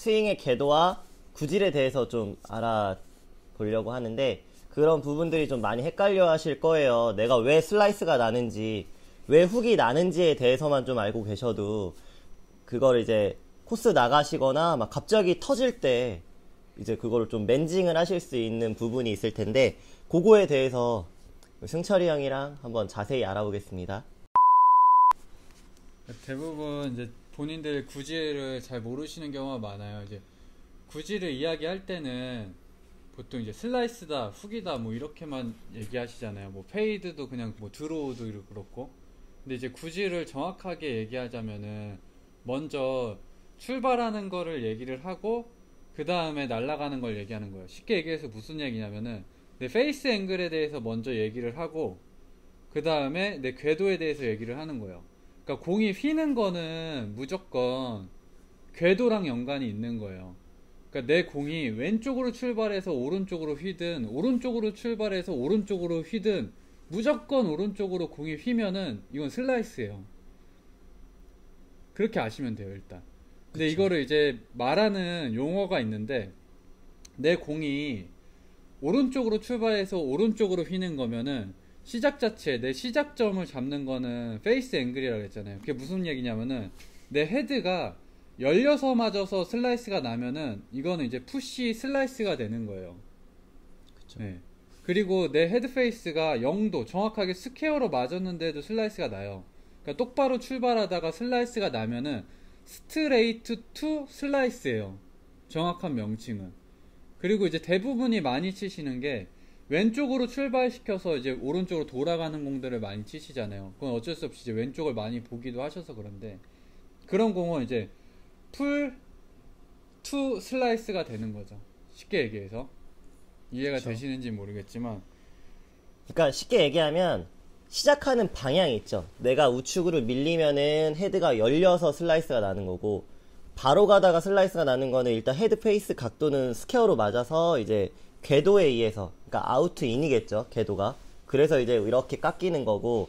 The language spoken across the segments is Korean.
스윙의 궤도와 구질에 대해서 좀 알아보려고 하는데, 그런 부분들이 좀 많이 헷갈려 하실 거예요. 내가 왜 슬라이스가 나는지, 왜 훅이 나는지에 대해서만 좀 알고 계셔도, 그걸 이제 코스 나가시거나 막 갑자기 터질 때 이제 그거를 좀 맨징을 하실 수 있는 부분이 있을 텐데, 그거에 대해서 승철이 형이랑 한번 자세히 알아보겠습니다. 대부분 이제 본인들 구질을 잘 모르시는 경우가 많아요. 이제 구질을 이야기할 때는 보통 이제 슬라이스다, 훅이다 뭐 이렇게만 얘기하시잖아요. 뭐 페이드도 그냥 뭐 드로우도 그렇고. 근데 이제 구질을 정확하게 얘기하자면은 먼저 출발하는 거를 얘기를 하고 그 다음에 날아가는 걸 얘기하는 거예요. 쉽게 얘기해서 무슨 얘기냐면은 내 페이스 앵글에 대해서 먼저 얘기를 하고 그 다음에 내 궤도에 대해서 얘기를 하는 거예요. 그러니까 공이 휘는 거는 무조건 궤도랑 연관이 있는 거예요. 그러니까 내 공이 왼쪽으로 출발해서 오른쪽으로 휘든 오른쪽으로 출발해서 오른쪽으로 휘든 무조건 오른쪽으로 공이 휘면은 이건 슬라이스예요. 그렇게 아시면 돼요, 일단. 근데 그쵸. 이거를 이제 말하는 용어가 있는데 내 공이 오른쪽으로 출발해서 오른쪽으로 휘는 거면은 시작 자체, 내 시작점을 잡는 거는 페이스 앵글이라고 했잖아요. 그게 무슨 얘기냐면은 내 헤드가 열려서 맞아서 슬라이스가 나면은 이거는 이제 푸시 슬라이스가 되는 거예요. 그쵸. 네. 그리고 내 헤드 페이스가 0도 정확하게 스퀘어로 맞았는데도 슬라이스가 나요. 그러니까 똑바로 출발하다가 슬라이스가 나면은 스트레이트 투 슬라이스예요. 정확한 명칭은. 그리고 이제 대부분이 많이 치시는 게 왼쪽으로 출발시켜서 이제 오른쪽으로 돌아가는 공들을 많이 치시잖아요. 그건 어쩔 수 없이 이제 왼쪽을 많이 보기도 하셔서 그런데 그런 공은 이제 풀 투 슬라이스가 되는 거죠. 쉽게 얘기해서. 이해가 그쵸. 되시는지 모르겠지만 그러니까 쉽게 얘기하면 시작하는 방향이 있죠. 내가 우측으로 밀리면은 헤드가 열려서 슬라이스가 나는 거고, 바로 가다가 슬라이스가 나는 거는 일단 헤드 페이스 각도는 스퀘어로 맞아서 이제 궤도에 의해서, 그러니까 아우트 인이겠죠, 궤도가. 그래서 이제 이렇게 깎이는 거고,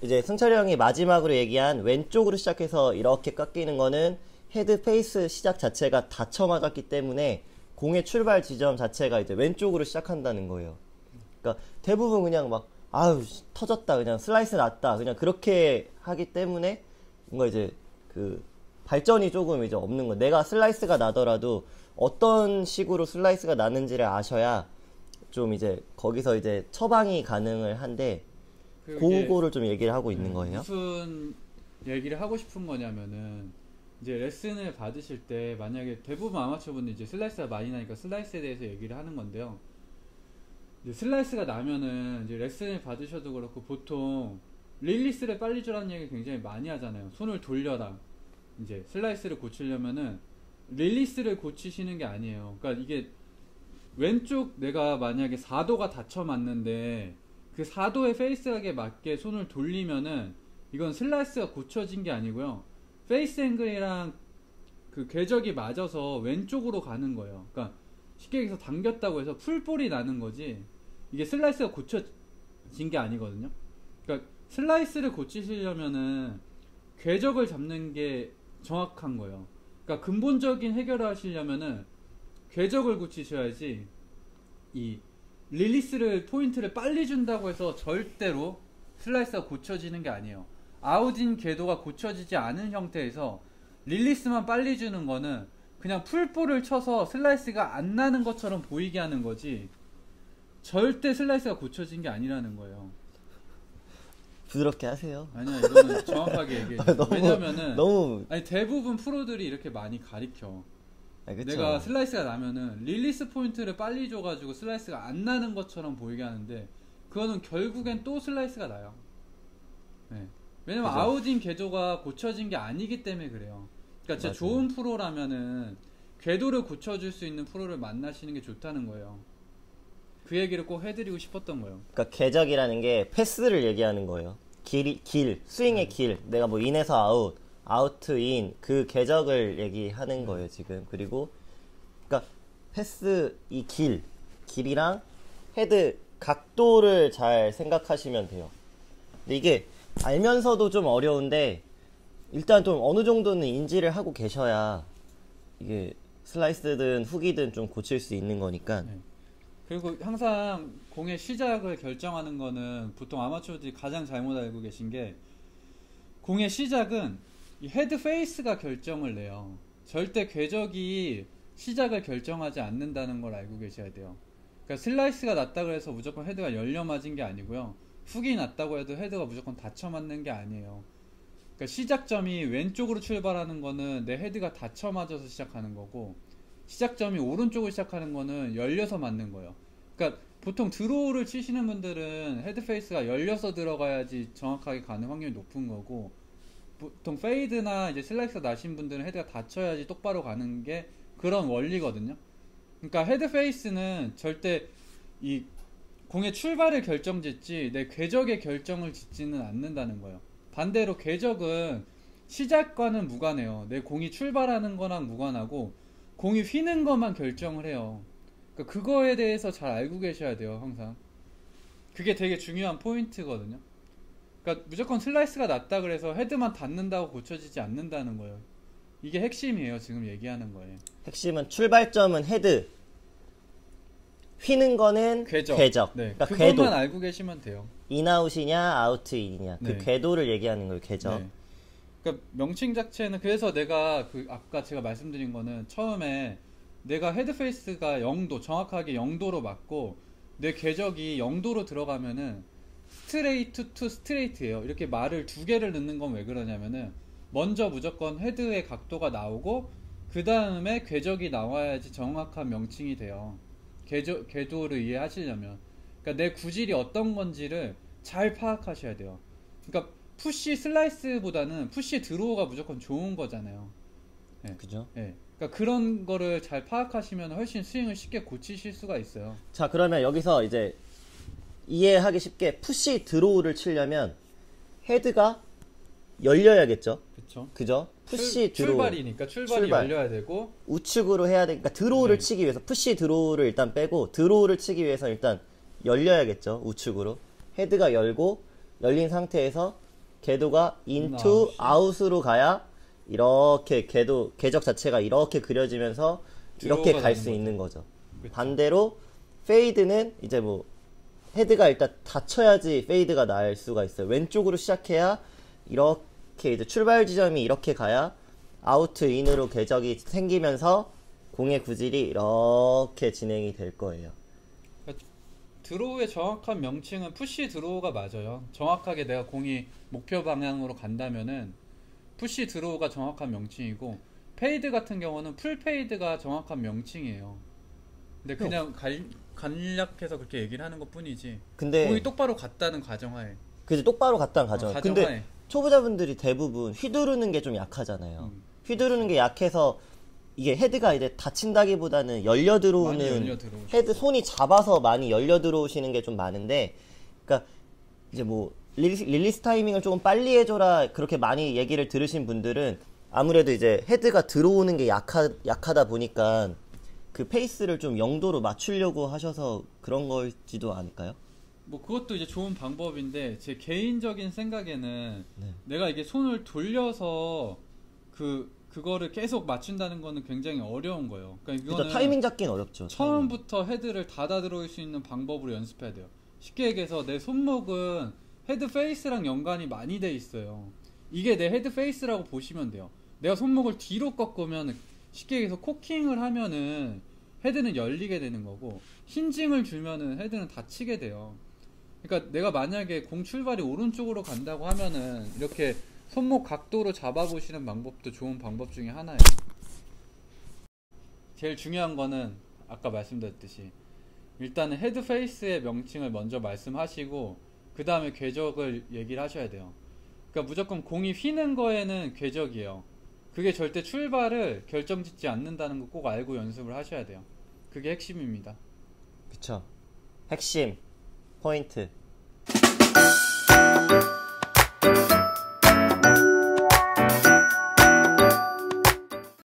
이제 승철이 형이 마지막으로 얘기한 왼쪽으로 시작해서 이렇게 깎이는 거는 헤드 페이스 시작 자체가 닫혀 맞았기 때문에 공의 출발 지점 자체가 이제 왼쪽으로 시작한다는 거예요. 그러니까 대부분 그냥 막 아유 터졌다, 그냥 슬라이스 났다, 그냥 그렇게 하기 때문에 뭔가 이제 그 발전이 조금 이제 없는 거. 내가 슬라이스가 나더라도 어떤 식으로 슬라이스가 나는지를 아셔야 좀 이제 거기서 이제 처방이 가능을 한데, 그거를 좀 얘기를 하고 있는 거예요. 무슨 얘기를 하고 싶은 거냐면은 이제 레슨을 받으실 때 만약에 대부분 아마추어분들 이제 슬라이스가 많이 나니까 슬라이스에 대해서 얘기를 하는 건데요. 이제 슬라이스가 나면은 이제 레슨을 받으셔도 그렇고 보통 릴리스를 빨리 주라는 얘기 굉장히 많이 하잖아요. 손을 돌려라. 이제 슬라이스를 고치려면은 릴리스를 고치시는 게 아니에요. 그러니까 이게 왼쪽 내가 만약에 4도가 닫혀 맞는데 그 4도의 페이스하게 맞게 손을 돌리면은 이건 슬라이스가 고쳐진 게 아니고요. 페이스 앵글이랑 그 궤적이 맞아서 왼쪽으로 가는 거예요. 그러니까 쉽게 얘기해서 당겼다고 해서 풀볼이 나는 거지 이게 슬라이스가 고쳐진 게 아니거든요. 그러니까 슬라이스를 고치시려면은 궤적을 잡는 게 정확한 거예요. 그러니까 근본적인 해결을 하시려면은 궤적을 고치셔야지 이 릴리스를 포인트를 빨리 준다고 해서 절대로 슬라이스가 고쳐지는 게 아니에요. 아웃인 궤도가 고쳐지지 않은 형태에서 릴리스만 빨리 주는 거는 그냥 풀볼을 쳐서 슬라이스가 안 나는 것처럼 보이게 하는 거지 절대 슬라이스가 고쳐진 게 아니라는 거예요. 부드럽게 하세요. 아니야, 이거는 정확하게 얘기해 주세요. 왜냐면은 너무 아니 대부분 프로들이 이렇게 많이 가리켜. 그쵸. 내가 슬라이스가 나면은 릴리스 포인트를 빨리 줘가지고 슬라이스가 안 나는 것처럼 보이게 하는데 그거는 결국엔 또 슬라이스가 나요. 네. 왜냐면 그죠. 아웃인 궤도가 고쳐진 게 아니기 때문에 그래요. 그러니까 진짜 맞아요. 좋은 프로라면은 궤도를 고쳐줄 수 있는 프로를 만나시는 게 좋다는 거예요. 그 얘기를 꼭 해드리고 싶었던 거예요. 그러니까 궤적이라는 게 패스를 얘기하는 거예요. 길, 스윙의 길. 내가 뭐 인에서 아웃, 아우트 인, 그 궤적을 얘기하는 거예요, 지금. 그리고 그러니까 패스 이 길이랑 헤드 각도를 잘 생각하시면 돼요. 근데 이게 알면서도 좀 어려운데 일단 좀 어느 정도는 인지를 하고 계셔야 이게 슬라이스든 훅이든 좀 고칠 수 있는 거니까. 네. 그리고 항상 공의 시작을 결정하는 거는 보통 아마추어들이 가장 잘못 알고 계신 게 공의 시작은 이 헤드 페이스가 결정을 내요. 절대 궤적이 시작을 결정하지 않는다는 걸 알고 계셔야 돼요. 그러니까 슬라이스가 났다고 해서 무조건 헤드가 열려 맞은 게 아니고요. 훅이 났다고 해도 헤드가 무조건 닫혀 맞는 게 아니에요. 그러니까 시작점이 왼쪽으로 출발하는 거는 내 헤드가 닫혀 맞아서 시작하는 거고, 시작점이 오른쪽으로 시작하는 거는 열려서 맞는 거예요. 그러니까 보통 드로우를 치시는 분들은 헤드 페이스가 열려서 들어가야지 정확하게 가는 확률이 높은 거고, 보통 페이드나 이제 슬라이스가 나신 분들은 헤드가 닫혀야지 똑바로 가는 게 그런 원리거든요. 그러니까 헤드 페이스는 절대 이 공의 출발을 결정짓지 내 궤적의 결정을 짓지는 않는다는 거예요. 반대로 궤적은 시작과는 무관해요. 내 공이 출발하는 거랑 무관하고 공이 휘는 것만 결정을 해요. 그러니까 그거에 대해서 잘 알고 계셔야 돼요. 항상 그게 되게 중요한 포인트거든요. 그러니까 무조건 슬라이스가 났다 그래서 헤드만 닿는다고 고쳐지지 않는다는 거예요. 이게 핵심이에요. 지금 얘기하는 거예요. 핵심은 출발점은 헤드, 휘는 거는 궤적. 네, 그러니까 그것만 궤도. 알고 계시면 돼요. 인아웃이냐 아우트인이냐 네. 그 궤도를 얘기하는 걸 궤적. 네. 그러니까 명칭 자체는 그래서 내가 아까 제가 말씀드린 거는 처음에 내가 헤드 페이스가 0도 정확하게 0도로 맞고 내 궤적이 0도로 들어가면은 스트레이트 투 스트레이트예요. 이렇게 말을 두 개를 넣는 건 왜 그러냐면은 먼저 무조건 헤드의 각도가 나오고 그 다음에 궤적이 나와야지 정확한 명칭이 돼요. 궤도를 이해하시려면. 그러니까 내 구질이 어떤 건지를 잘 파악하셔야 돼요. 그러니까 푸시 슬라이스보다는 푸시 드로우가 무조건 좋은 거잖아요. 네. 그죠? 네. 그러니까 그런 거를 잘 파악하시면 훨씬 스윙을 쉽게 고치실 수가 있어요. 자, 그러면 여기서 이제 이해하기 쉽게 푸시 드로우를 치려면 헤드가 열려야겠죠? 그죠? 푸시 드로우. 출발이니까 출발이 열려야 되고 우측으로 해야 되니까 드로우를 네. 치기 위해서 푸시 드로우를 일단 빼고 드로우를 치기 위해서 일단 열려야겠죠? 우측으로. 헤드가 열고 열린 상태에서 궤도가 인투 아웃으로 가야 이렇게 궤적 자체가 이렇게 그려지면서 이렇게 갈 수 있는 거죠. 그쵸. 반대로 페이드는 이제 뭐 헤드가 일단 닫혀야지 페이드가 날 수가 있어요. 왼쪽으로 시작해야 이렇게 이제 출발 지점이 이렇게 가야 아우트 인으로 궤적이 생기면서 공의 구질이 이렇게 진행이 될 거예요. 드로우의 정확한 명칭은 푸시 드로우가 맞아요. 정확하게 내가 공이 목표 방향으로 간다면은 푸시 드로우가 정확한 명칭이고, 페이드 같은 경우는 풀 페이드가 정확한 명칭이에요. 근데 그냥 간략해서 그렇게 얘기를 하는 것 뿐이지. 근데 공이 똑바로 갔다는 가정하에. 그지 똑바로 갔다는 가정. 근데 가정하에. 초보자분들이 대부분 휘두르는 게 좀 약하잖아요. 휘두르는 게 약해서 이게 헤드가 이제 닫힌다기보다는 열려 들어오는 헤드 손이 잡아서 많이 열려 들어오시는 게 좀 많은데, 그러니까 이제 뭐 릴리스 타이밍을 조금 빨리 해줘라 그렇게 많이 얘기를 들으신 분들은 아무래도 이제 헤드가 들어오는 게 약하다 보니까 그 페이스를 좀 0도로 맞추려고 하셔서 그런 걸지도 않을까요? 뭐 그것도 이제 좋은 방법인데 제 개인적인 생각에는 네. 내가 이게 손을 돌려서 그거를 계속 맞춘다는 거는 굉장히 어려운 거예요. 그러니까 이거는 타이밍 잡기는 어렵죠. 처음부터 헤드를 닫아 들어올 수 있는 방법으로 연습해야 돼요. 쉽게 얘기해서 내 손목은 헤드 페이스랑 연관이 많이 돼 있어요. 이게 내 헤드 페이스라고 보시면 돼요. 내가 손목을 뒤로 꺾으면 쉽게 얘기해서 코킹을 하면은 헤드는 열리게 되는 거고, 힌징을 주면은 헤드는 닫히게 돼요. 그러니까 내가 만약에 공 출발이 오른쪽으로 간다고 하면은 이렇게 손목 각도로 잡아보시는 방법도 좋은 방법 중에 하나예요. 제일 중요한 거는 아까 말씀드렸듯이 일단은 헤드 페이스의 명칭을 먼저 말씀하시고 그 다음에 궤적을 얘기를 하셔야 돼요. 그러니까 무조건 공이 휘는 거에는 궤적이에요. 그게 절대 출발을 결정짓지 않는다는 거 꼭 알고 연습을 하셔야 돼요. 그게 핵심입니다. 그쵸. 핵심 포인트.